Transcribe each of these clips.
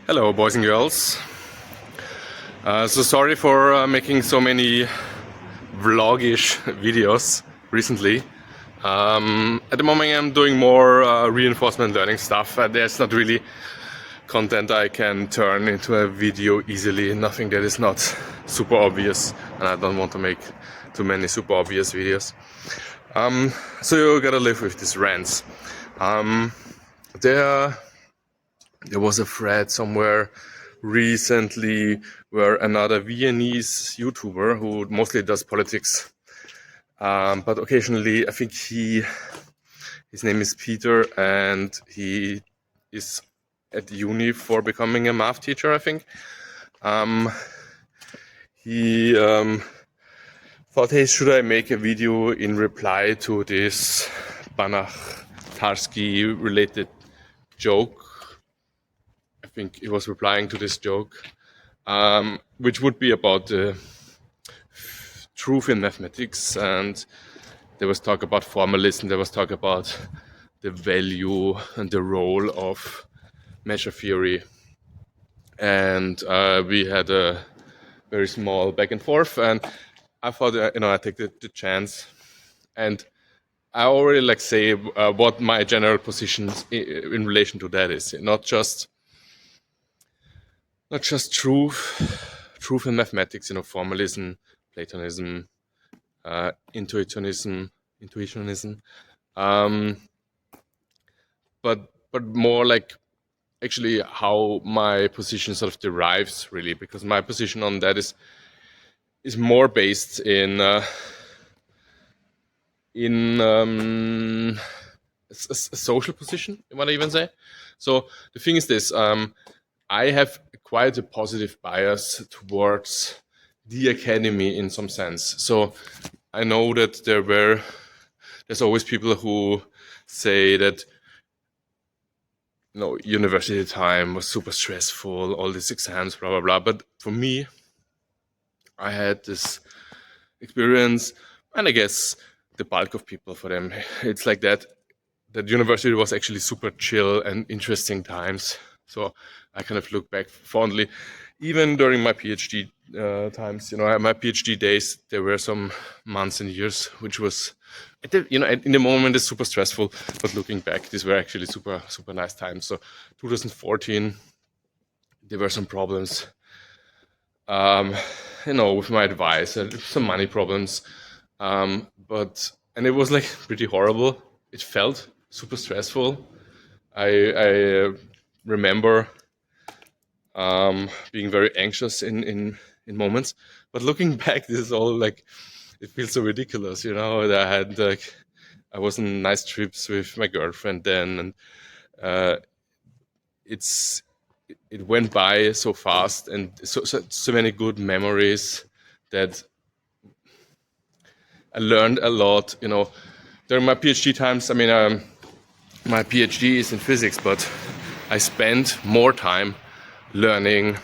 Hello, boys and girls. So sorry for making so many vlogish videos recently. At the moment I'm doing more reinforcement learning stuff. There's not really content I can turn into a video easily, nothing that is not super obvious, and I don't want to make too many super obvious videos. So you gotta live with these rants. There was a thread somewhere recently where another Viennese YouTuber who mostly does politics, but occasionally I think his name is Peter, and he is at uni for becoming a math teacher, I think. He thought, hey, should I make a video in reply to this Banach-Tarski related joke? I think he was replying to this joke, which would be about the truth in mathematics, and there was talk about formalism, there was talk about the value and the role of measure theory, and we had a very small back and forth, and I thought, I'd take the chance, and I already say what my general position in relation to that is. Not just truth in mathematics, formalism, Platonism, intuitionism, but more like actually how my position sort of derives, really, because my position on that is more based in a social position, you want to even say. So the thing is this, I have quite a positive bias towards the academy in some sense. So I know that there's always people who say that university time was super stressful, all these exams, blah blah blah. But for me, I had this experience, and I guess the bulk of people, for them, it's like that university was actually super chill and interesting times. So I kind of look back fondly, even during my PhD times. My PhD days, there were some months and years which was, in the moment it's super stressful, but looking back, these were actually super super nice times. So 2014, there were some problems, with my advice, some money problems, and it was pretty horrible. It felt super stressful. I remember being very anxious in moments, but looking back, this is all it feels so ridiculous. That I was on nice trips with my girlfriend then, and it went by so fast, and so many good memories that I learned a lot. During my PhD times, my PhD is in physics, but I spent more time learning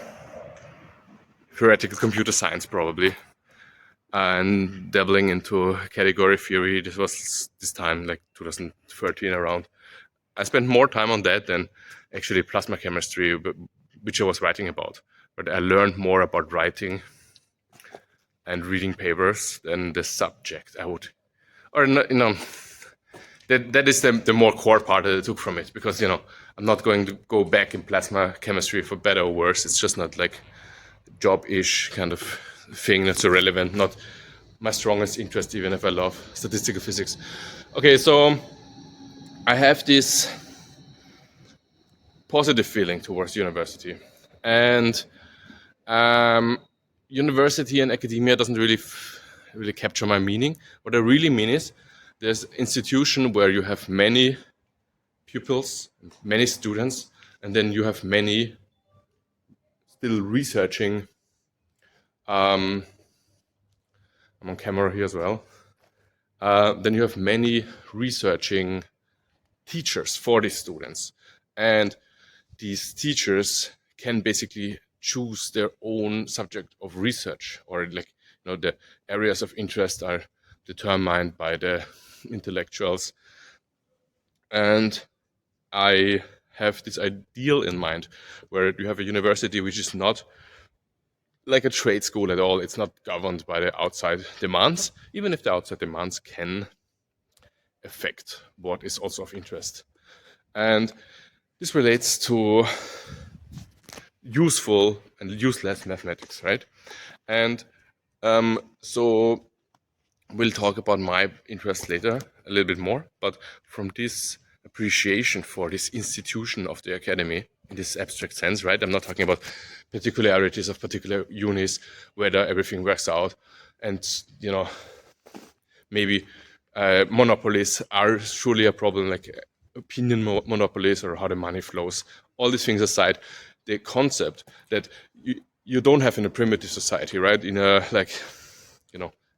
theoretical computer science, probably, and dabbling into category theory. This was this time, 2013 around. I spent more time on that than actually plasma chemistry, which I was writing about. But I learned more about writing and reading papers than the subject I would, or that is the more core part that I took from it, because I'm not going to go back in plasma chemistry for better or worse. It's just not job-ish kind of thing that's irrelevant, not my strongest interest, even if I love statistical physics. Okay, so I have this positive feeling towards university, and university and academia doesn't really capture my meaning. What I really mean is there's an institution where you have many pupils, many students, and then you have many still researching. I'm on camera here as well. Then you have many researching teachers for these students, and these teachers can basically choose their own subject of research, or the areas of interest are determined by the intellectuals. And I have this ideal in mind, where you have a university which is not like a trade school at all. It's not governed by the outside demands, even if the outside demands can affect what is also of interest. And this relates to useful and useless mathematics, right? And so we'll talk about my interest later a little bit more, but from this appreciation for this institution of the academy in this abstract sense, right? I'm not talking about particularities of particular unis, whether everything works out, and maybe monopolies are surely a problem, like opinion monopolies or how the money flows. All these things aside, the concept that you don't have in a primitive society, right? In a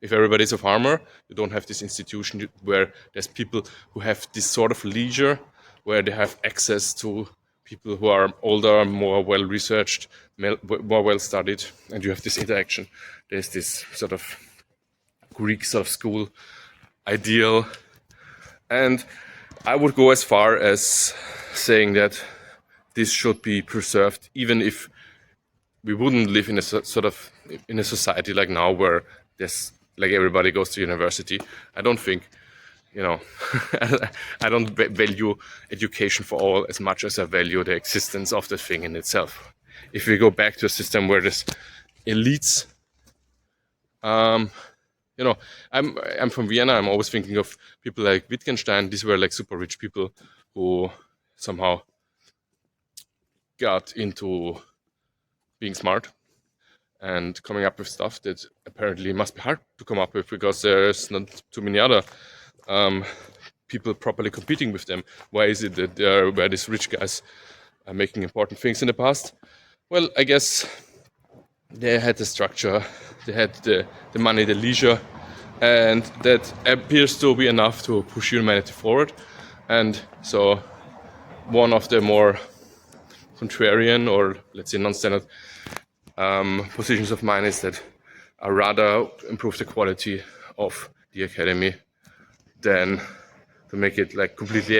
if everybody's a farmer, you don't have this institution where there's people who have this sort of leisure, where they have access to people who are older, more well researched, more well studied, and you have this interaction. There's this sort of Greek sort of school ideal. And I would go as far as saying that this should be preserved, even if we wouldn't live in a sort of in a society like now where there's like everybody goes to university. I don't think, I don't value education for all as much as I value the existence of the thing in itself. If we go back to a system where there's elites, I'm from Vienna. I'm always thinking of people like Wittgenstein. These were like super rich people who somehow got into being smart and coming up with stuff that apparently must be hard to come up with because there's not too many other people properly competing with them. Why is it that there were these rich guys making important things in the past? Well, I guess they had the structure, they had the money, the leisure, and that appears to be enough to push humanity forward. And so one of the more contrarian or let's say non-standard positions of mine is that I rather improve the quality of the academy than to make it like completely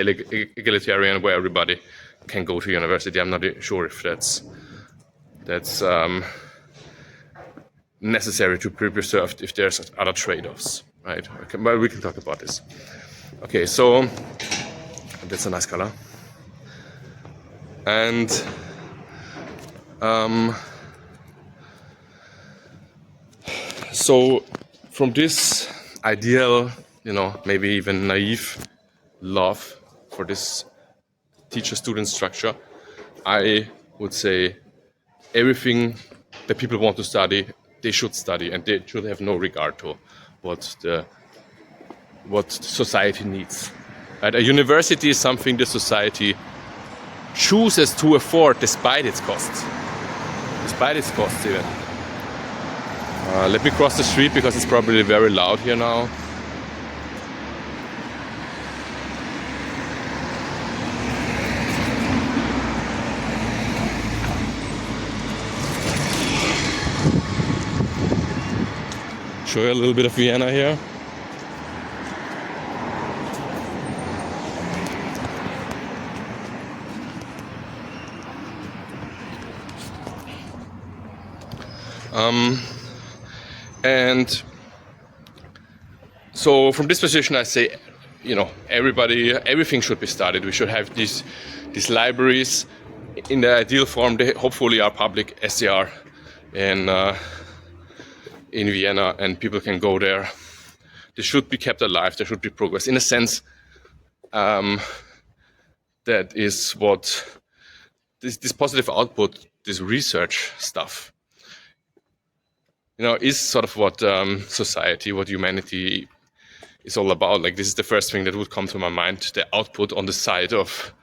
egalitarian where everybody can go to university. I'm not sure if that's necessary to be preserved if there's other trade-offs, right? Okay, but we can talk about this. Okay, so that's a nice color. And so from this ideal, maybe even naive love for this teacher-student structure, I would say everything that people want to study, they should study, and they should have no regard to what society needs. Right? A university is something the society chooses to afford despite its costs. Despite its costs, even. Let me cross the street because it's probably very loud here now. Show you a little bit of Vienna here. And so from this position I say, everything should be studied. We should have these libraries in the ideal form. They hopefully are public as they are in Vienna, and people can go there. They should be kept alive. There should be progress. In a sense, that is what this positive output, this research stuff, is sort of what society, what humanity is all about. Like, this is the first thing that would come to my mind, the output on the side of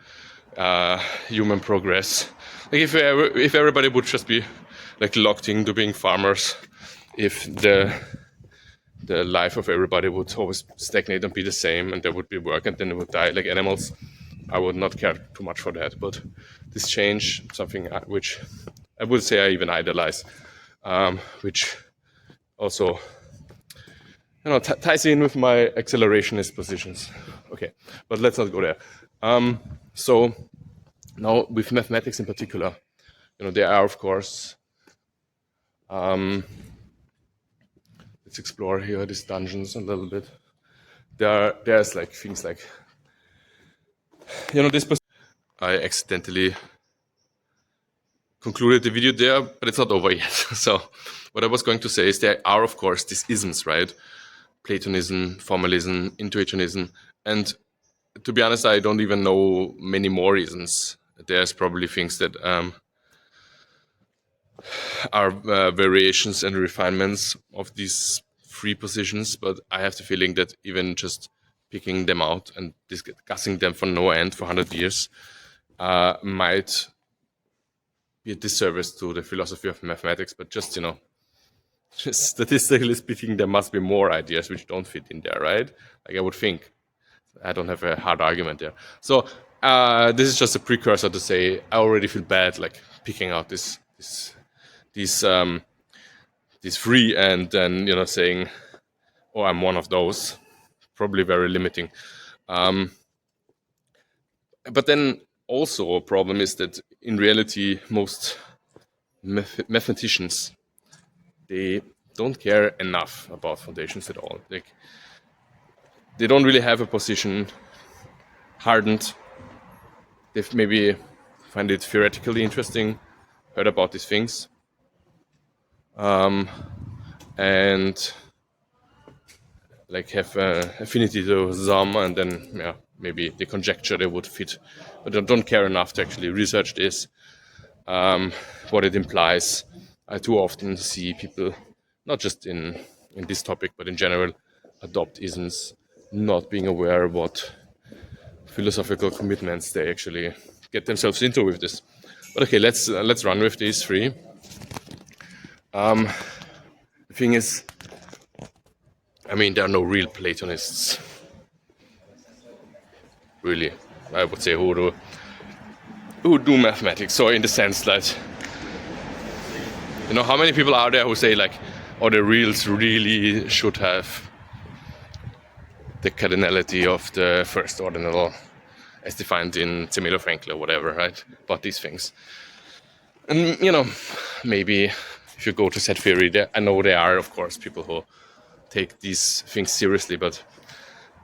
human progress. Like, if everybody would just be like locked into being farmers, if the life of everybody would always stagnate and be the same, and there would be work and then they would die like animals, I would not care too much for that. But this change, something which I would say I even idolize, which also ties in with my accelerationist positions. Okay, but let's not go there. So Now, with mathematics in particular, there are, of course, let's explore here these dungeons a little bit. There's like things like, this. I accidentally concluded the video there, but it's not over yet. So, what I was going to say is there are, of course, these isms, right? Platonism, formalism, intuitionism, and to be honest, I don't even know many more reasons. There's probably things that are variations and refinements of these three positions, but I have the feeling that even just picking them out and discussing them for no end for 100 years might be a disservice to the philosophy of mathematics. But just, just statistically speaking, there must be more ideas which don't fit in there, right? Like I would think. I don't have a hard argument there. So this is just a precursor to say I already feel bad, like picking out these three, and then saying, "Oh, I'm one of those." Probably very limiting. But then also a problem is that in reality, most mathematicians, they don't care enough about foundations at all. Like they don't really have a position hardened. They've maybe find it theoretically interesting, heard about these things, and like have affinity to some, and then maybe they conjecture they would fit, but they don't care enough to actually research this, what it implies. I too often see people, not just in this topic, but in general, adopt isms, not being aware of what philosophical commitments they actually get themselves into with this. But okay, let's run with these three. The thing is, I mean, there are no real Platonists, really. I would say who do mathematics. So in the sense that, how many people are there who say like, oh, the reals really should have the cardinality of the first ordinal, as defined in Zemelo Frankl or whatever, right? About these things. And maybe if you go to set theory, I know there are, of course, people who take these things seriously, but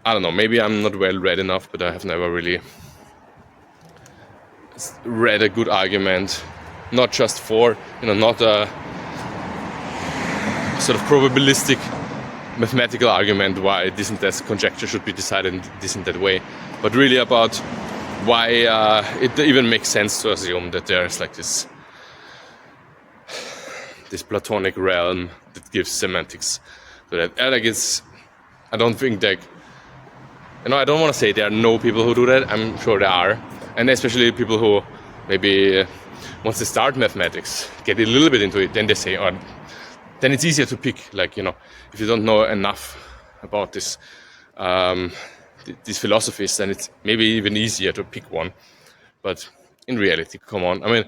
I don't know, maybe I'm not well read enough, but I have never really read a good argument, not just for, not a sort of probabilistic mathematical argument why this and that conjecture should be decided in this and that way, but really about why it even makes sense to assume that there's like this Platonic realm that gives semantics to that. And like I don't think that, I don't want to say there are no people who do that. I'm sure there are, and especially people who maybe once they start mathematics, get a little bit into it, then they say, oh, then it's easier to pick. Like if you don't know enough about this, these philosophies, then it's maybe even easier to pick one. But in reality, come on, I mean,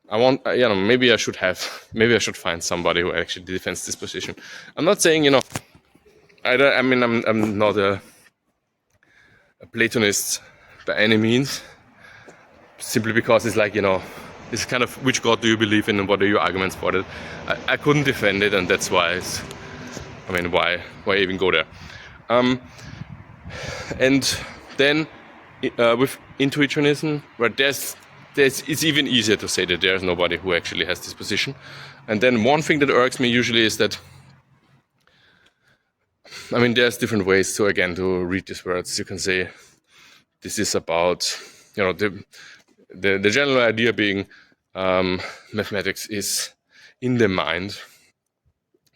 I want, maybe I should find somebody who actually defends this position. I'm not saying, I'm not a Platonist by any means, simply because it's like, it's kind of which God do you believe in and what are your arguments for it. I couldn't defend it, and that's why why even go there? And then with intuitionism, where it's even easier to say that there's nobody who actually has this position. And then one thing that irks me usually is that, there's different ways to read these words. You can say this is about, the general idea being mathematics is in the mind,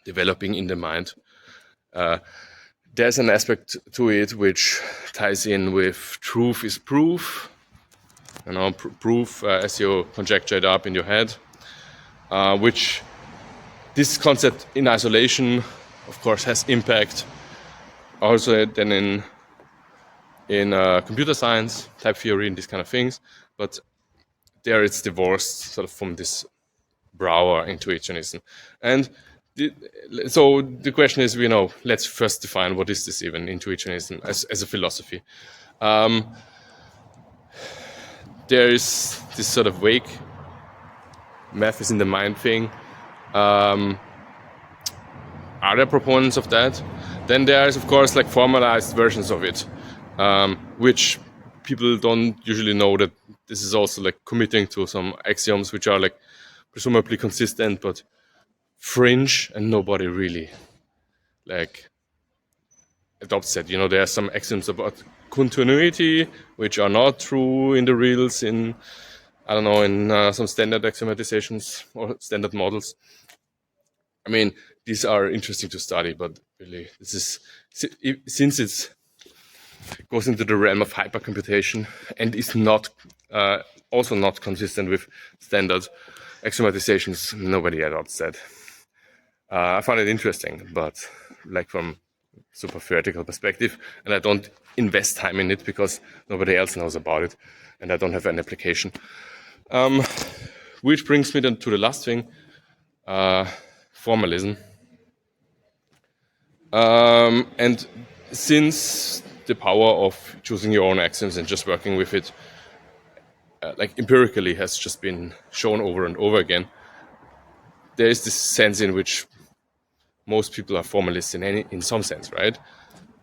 developing in the mind. There's an aspect to it which ties in with truth is proof. Proof as you conjecture it up in your head, which this concept in isolation, of course, has impact also then in computer science, type theory, and these kind of things. But there it's divorced sort of from this Brouwer intuitionism. And so the question is, let's first define what is this even, intuitionism as a philosophy. there is this sort of vague math is in the mind thing. Are there proponents of that? Then there is, of course, like formalized versions of it, which people don't usually know that this is also like committing to some axioms which are like presumably consistent but fringe, and nobody really like adopts it. You know, there are some axioms about continuity which are not true in the reals in, I don't know, in some standard axiomatizations or standard models. I mean, these are interesting to study, but really, this is, since it goes into the realm of hypercomputation and is not also not consistent with standard axiomatizations, nobody adopts that. I find it interesting, but like from super theoretical perspective, and I don't invest time in it because nobody else knows about it, and I don't have an application. Which brings me then to the last thing, formalism. And since the power of choosing your own axioms and just working with it, like empirically, has just been shown over and over again, there is this sense in which most people are formalists in some sense, right?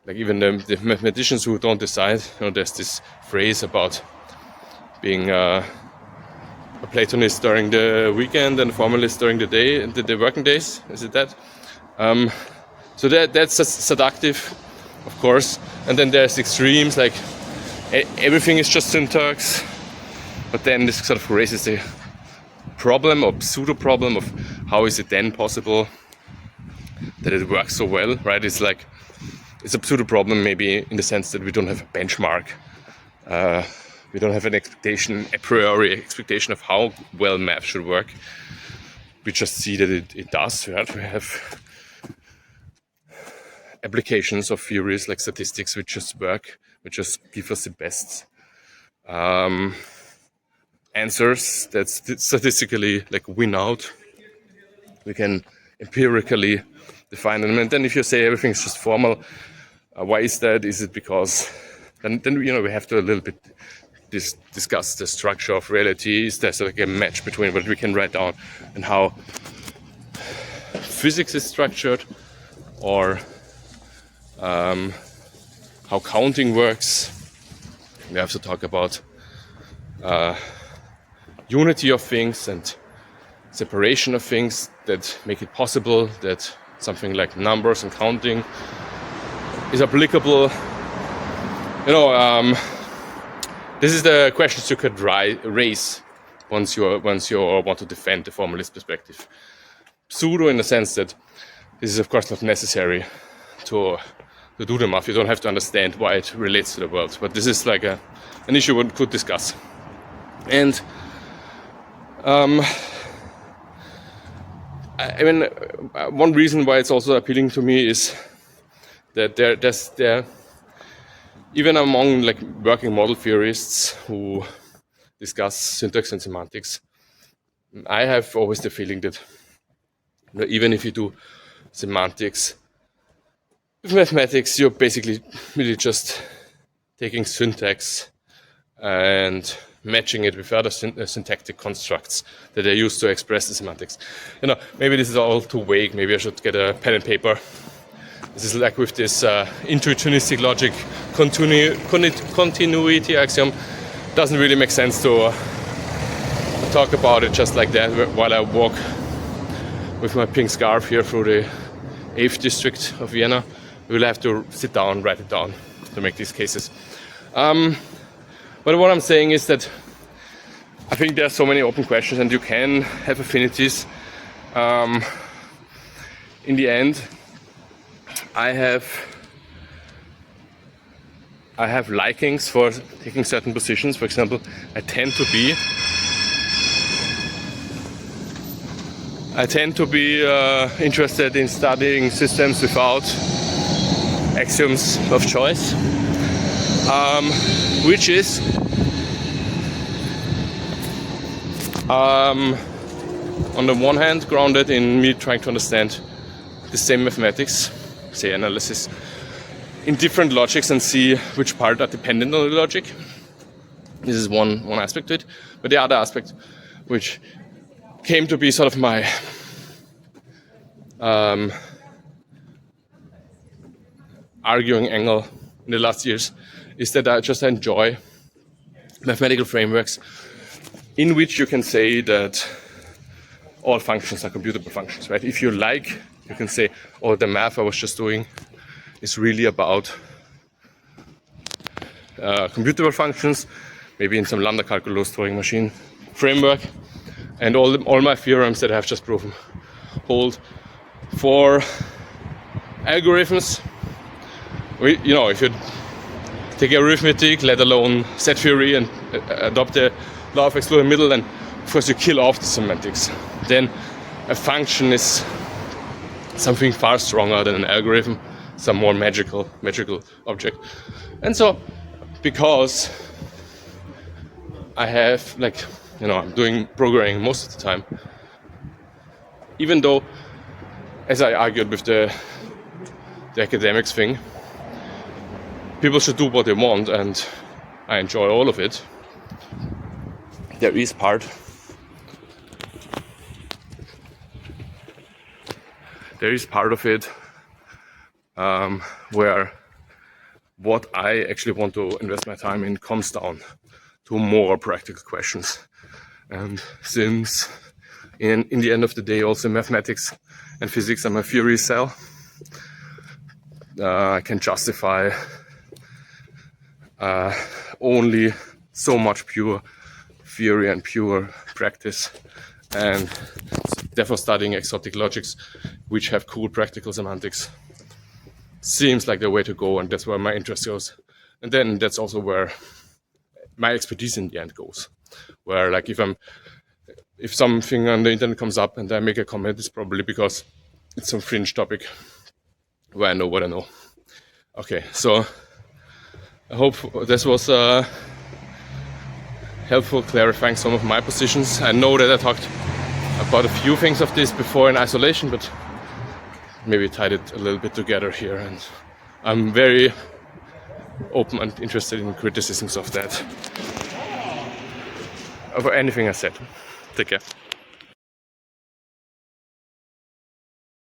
Like even the mathematicians who don't decide, you know, there's this phrase about being a Platonist during the weekend and a formalist during the day, the working days. Is it that? So that's seductive, of course. And then there's extremes, like everything is just syntax. But then this sort of raises the problem or pseudo problem of how is it then possible that it works so well, right? It's like, it's a pseudo problem maybe in the sense that we don't have a benchmark. We don't have an expectation, a priori expectation of how well math should work. We just see that it does, right? We have applications of theories like statistics which just work, which just give us the best answers that statistically like win out. We can empirically define them, and then if you say everything's just formal, why is that? Is it because then you know we have to a little bit discuss the structure of reality. Is there like a match between what we can write down and how physics is structured, or how counting works? We have to talk about unity of things and separation of things that make it possible that something like numbers and counting is applicable. You know, this is the questions you could raise once you want to defend the formalist perspective. Pseudo in the sense that this is of course not necessary to do the math. You don't have to understand why it relates to the world, but this is like an issue one could discuss. And I mean, one reason why it's also appealing to me is that there's even among like working model theorists who discuss syntax and semantics, I have always the feeling that even if you do semantics with mathematics, you're basically really just taking syntax and matching it with other syntactic constructs that are used to express the semantics. You know, maybe this is all too vague. Maybe I should get a pen and paper. This is like with this intuitionistic logic continuity axiom. Doesn't really make sense to talk about it just like that while I walk with my pink scarf here through the 8th district of Vienna. We'll have to sit down, write it down to make these cases. But what I'm saying is that I think there are so many open questions and you can have affinities. In the end, I have likings for taking certain positions. For example, I tend to be interested in studying systems without axioms of choice, which is on the one hand grounded in me trying to understand the same mathematics, say analysis, in different logics and see which part are dependent on the logic. This is one aspect to it. But the other aspect, which came to be sort of my arguing angle in the last years, is that I just enjoy mathematical frameworks in which you can say that all functions are computable functions, right? If you like, you can say, oh, the math I was just doing is really about computable functions, maybe in some lambda calculus Turing machine framework, and all my theorems that I have just proven hold for algorithms. You know, if you take arithmetic, let alone set theory, and adopt the law of excluded middle, then of course you kill off the semantics. Then a function is something far stronger than an algorithm, some more magical object. And so, because I have, like, you know, I'm doing programming most of the time, even though, as I argued with the academics thing, people should do what they want, and I enjoy all of it. There is part of it where what I actually want to invest my time in comes down to more practical questions. And since in the end of the day also mathematics and physics are my theory cell, I can justify only so much pure theory and pure practice, and therefore studying exotic logics which have cool practical semantics seems like the way to go, and that's where my interest goes. And then that's also where my expertise in the end goes, where, like, if something on the internet comes up and I make a comment, it's probably because it's some fringe topic where I know what I know. Okay, so I hope this was helpful clarifying some of my positions. I know that I talked about a few things of this before in isolation, but maybe tied it a little bit together here, and I'm very open and interested in criticisms of that, of anything I said. Take care.